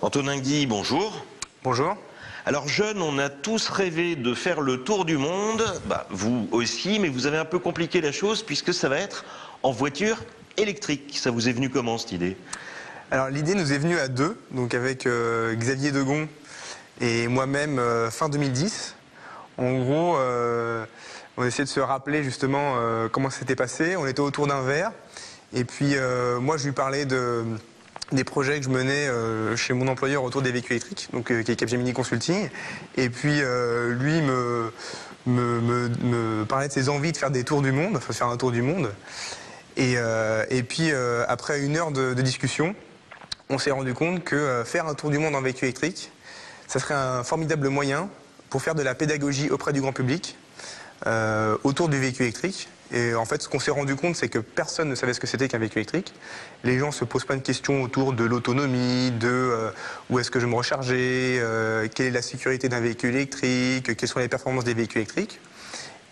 Antonin Guy, bonjour. Bonjour. Alors jeune, on a tous rêvé de faire le tour du monde, vous aussi, mais vous avez un peu compliqué la chose puisque ça va être en voiture électrique. Ça vous est venu comment cette idée? Alors l'idée nous est venue à deux, donc avec Xavier Degon et moi-même fin 2010. En gros, on essayait de se rappeler justement comment ça s'était passé. On était autour d'un verre et puis moi je lui parlais des projets que je menais chez mon employeur autour des véhicules électriques, donc qui est Capgemini Consulting. Et puis lui me parlait de ses envies de faire des tours du monde, enfin faire un tour du monde. Et puis après une heure de discussion, on s'est rendu compte que faire un tour du monde en véhicule électrique, ça serait un formidable moyen pour faire de la pédagogie auprès du grand public autour du véhicule électrique. Et en fait, ce qu'on s'est rendu compte, c'est que personne ne savait ce que c'était qu'un véhicule électrique. Les gens se posent plein de questions autour de l'autonomie, de où est-ce que je me recharger, quelle est la sécurité d'un véhicule électrique, quelles sont les performances des véhicules électriques.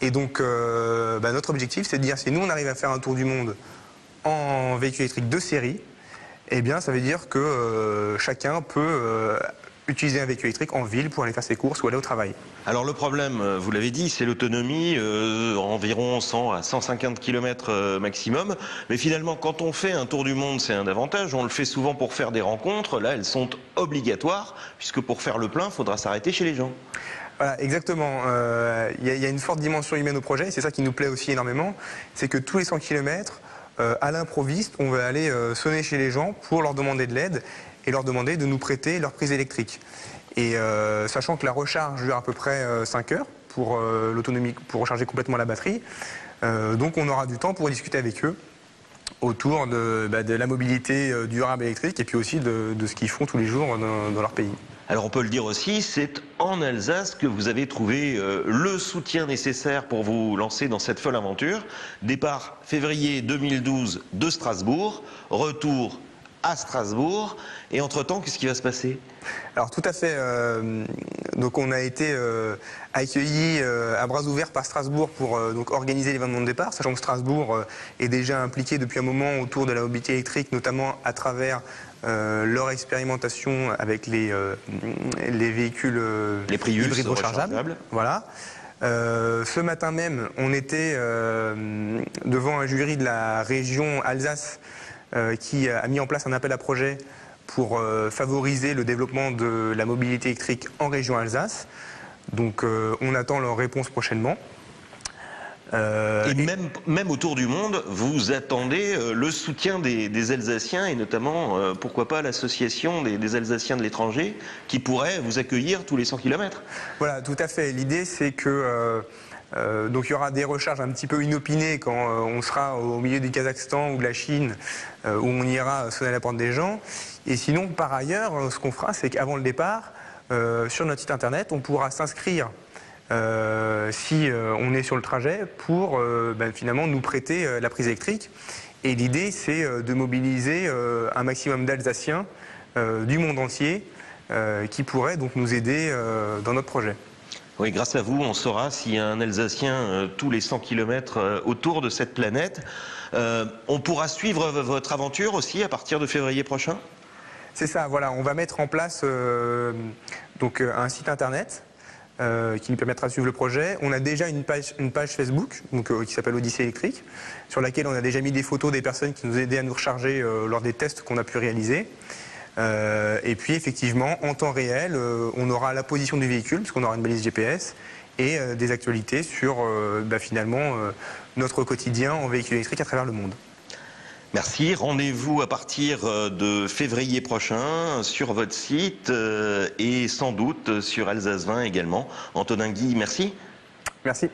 Et donc, notre objectif, c'est de dire, si nous, on arrive à faire un tour du monde en véhicule électrique de série, eh bien, ça veut dire que chacun peut utiliser un véhicule électrique en ville pour aller faire ses courses ou aller au travail. Alors le problème, vous l'avez dit, c'est l'autonomie, environ 100 à 150 km maximum. Mais finalement, quand on fait un tour du monde, c'est un avantage. On le fait souvent pour faire des rencontres. Là, elles sont obligatoires, puisque pour faire le plein, il faudra s'arrêter chez les gens. Voilà, exactement. Il y a une forte dimension humaine au projet, c'est ça qui nous plaît aussi énormément. C'est que tous les 100 km, à l'improviste, on va aller sonner chez les gens pour leur demander de l'aide et leur demander de nous prêter leur prise électrique. Et sachant que la recharge dure à peu près 5 heures pour l'autonomie, pour recharger complètement la batterie, donc on aura du temps pour discuter avec eux autour de la mobilité durable électrique et puis aussi de ce qu'ils font tous les jours dans leur pays. Alors on peut le dire aussi, c'est en Alsace que vous avez trouvé le soutien nécessaire pour vous lancer dans cette folle aventure. Départ février 2012 de Strasbourg, retour à Strasbourg, et entre-temps, qu'est-ce qui va se passer? Alors tout à fait, donc on a été accueillis à bras ouverts par Strasbourg pour donc organiser l'événement de départ, sachant que Strasbourg est déjà impliqué depuis un moment autour de la mobilité électrique, notamment à travers leur expérimentation avec les véhicules hybrides rechargeables. Voilà. Ce matin même, on était devant un jury de la région Alsace qui a mis en place un appel à projet pour favoriser le développement de la mobilité électrique en région Alsace. Donc on attend leur réponse prochainement. Et même autour du monde, vous attendez le soutien des Alsaciens et notamment, pourquoi pas, l'association des Alsaciens de l'étranger qui pourrait vous accueillir tous les 100 km. Voilà, tout à fait. L'idée, c'est que donc il y aura des recharges un petit peu inopinées quand on sera au milieu du Kazakhstan ou de la Chine, où on ira sonner à la porte des gens. Et sinon, par ailleurs, ce qu'on fera, c'est qu'avant le départ, sur notre site internet, on pourra s'inscrire si on est sur le trajet pour finalement nous prêter la prise électrique. Et l'idée, c'est de mobiliser un maximum d'Alsaciens du monde entier qui pourraient donc nous aider dans notre projet. Oui, grâce à vous, on saura s'il y a un Alsacien tous les 100 km autour de cette planète. On pourra suivre votre aventure aussi à partir de février prochain? C'est ça, voilà, on va mettre en place donc un site internet qui nous permettra de suivre le projet. On a déjà une page Facebook donc, qui s'appelle Odyssée électrique, sur laquelle on a déjà mis des photos des personnes qui nous aidaient à nous recharger lors des tests qu'on a pu réaliser. Et puis effectivement, en temps réel, on aura la position du véhicule, puisqu'on aura une balise GPS, et des actualités sur finalement notre quotidien en véhicule électrique à travers le monde. Merci. Rendez-vous à partir de février prochain sur votre site et sans doute sur Alsace 20 également. Antonin Guy, merci. Merci.